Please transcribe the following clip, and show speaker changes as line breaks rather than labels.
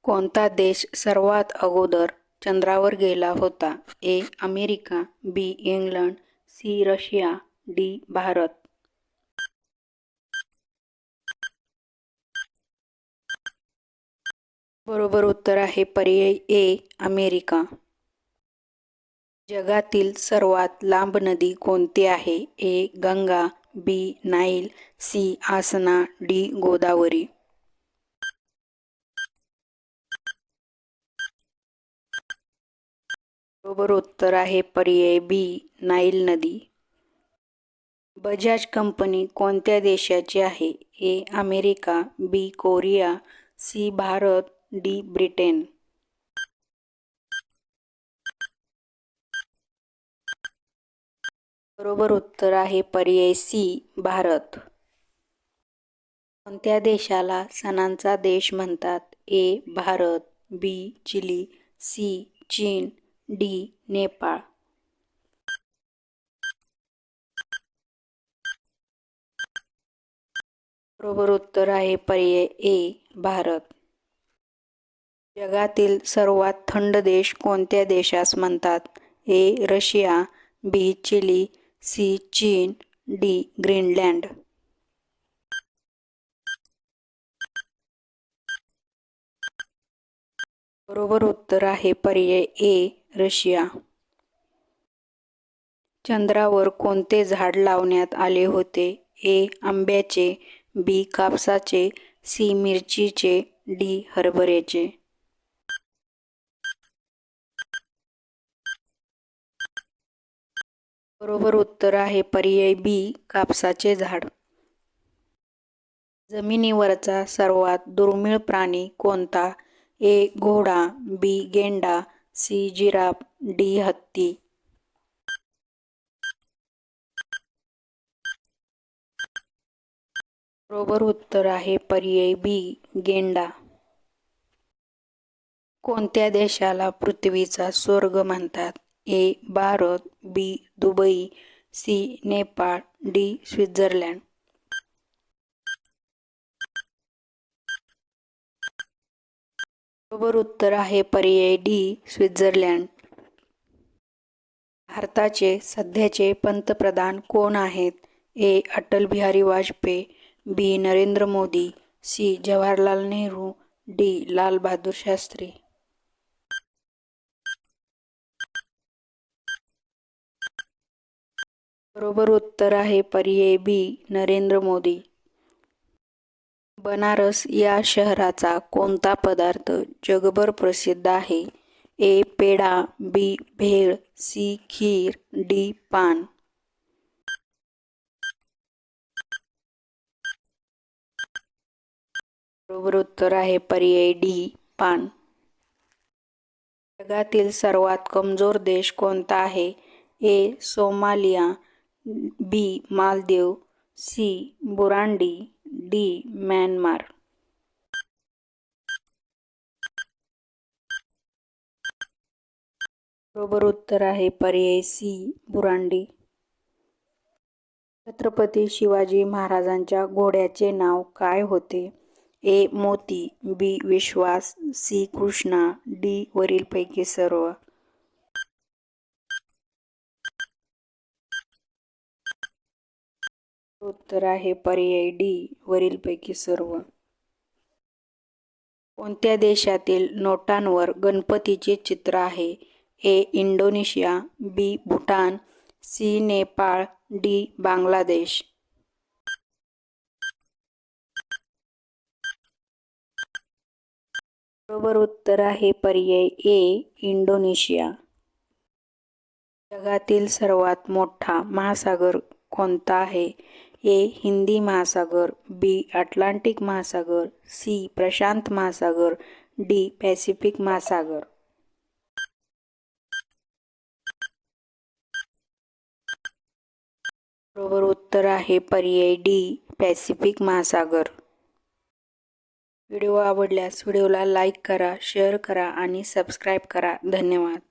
कोणता देश सर्वात अगोदर चंद्रावर गेला होता? A. America, B. England, C. Russia, D. Bharat. बरोबर उत्तर आहे पर्याय ए. अमेरिका. जगातील सर्वात लांब नदी कोणती आहे? A. Ganga, B. Nile, C. आसना, डी. गोदावरी. बरोबर उत्तर आहे पर्याय बी. नाईल नदी. बजाज कंपनी कोणत्या देशाची आहे? A. America, B. Korea, C. Bharat, D. Britain. बरोबर उत्तर आहे पर्याय सी. भारत. कोणत्या देशाला सणांचा देश म्हणतात? A. Bharat, B. Chile, C. चीन, डी. नेपाळ. बरोबर उत्तर आहे पर्याय ए. भारत. जगातील सर्वात थंड देश कोणत्या देशास म्हणतात? A. Russia, B. Chile, C. चीन, डी. ग्रीनलँड. बरोबर उत्तर आहे पर्याय ए. रशिया. चंद्रावर कोणते झाड लावण्यात आले होते? ए. आंब्याचे, बी. कापसाचे, सी. मिरचीचे, डी. हरभऱ्याचे. बरोबर उत्तर आहे पर्याय बी. कापसाचे झाड. जमिनीवरचा सर्वात दुर्मिळ प्राणी कोणता? ए. घोडा, बी. गेंडा, सी. Giraffe, D. हत्ती. बरोबर उत्तर आहे पर्याय बी. गेंडा. कोणत्या देशाला पृथ्वीचा स्वर्ग म्हणतात? A. Bharat, B. Dubai, C. Nepal, D. Switzerland. बरोबर उत्तर आहे पर्याय डी. स्वित्झर्लंड. भारताचे सध्याचे पंतप्रधान कोण आहेत? ए. अटल बिहारी वाजपेयी, बी. नरेंद्र मोदी, सी. जवाहरलाल नेहरू, डी. लाल बहादूर शास्त्री. बरोबर उत्तर आहे पर्याय बी. नरेंद्र मोदी. बनारस या शहराचा कोणता पदार्थ जगभर प्रसिद्ध आहे? ए. पेढा, बी. भेळ, सी. खीर, डी. पान. बरोबर उत्तर आहे पर्याय डी. पान. जगातील सर्वात कमजोर देश कोणता आहे? ए. सोमालिया, बी. मालदीव, सी. बुरांडी, डी. म्यानमार. बरोबर उत्तर आहे पर्याय सी. बुरांडी. छत्रपती शिवाजी महाराजांच्या घोड्याचे नाव काय होते? ए. मोती, बी. विश्वास, सी. कृष्णा, डी. वरीलपैकी सर्व. उत्तर आहे पर्याय डी. वरीलपैकी सर्व. कोणत्या देशातील नोटांवर गणपतीचे चित्र आहे? ए. इंडोनेशिया, बी. भूटान, सी. नेपाळ, डी. बांगलादेश. बरोबर उत्तर आहे पर्याय ए. इंडोनेशिया. जगातील सर्वात मोठा महासागर कोणता आहे? ए. हिंदी महासागर, बी. अटलांटिक महासागर, सी. प्रशांत महासागर, डी. पॅसिफिक महासागर. बरोबर उत्तर आहे पर्याय डी. पॅसिफिक महासागर. व्हिडिओ आवडल्यास व्हिडिओला लाईक करा, शेअर करा आणि सबस्क्राईब करा. धन्यवाद.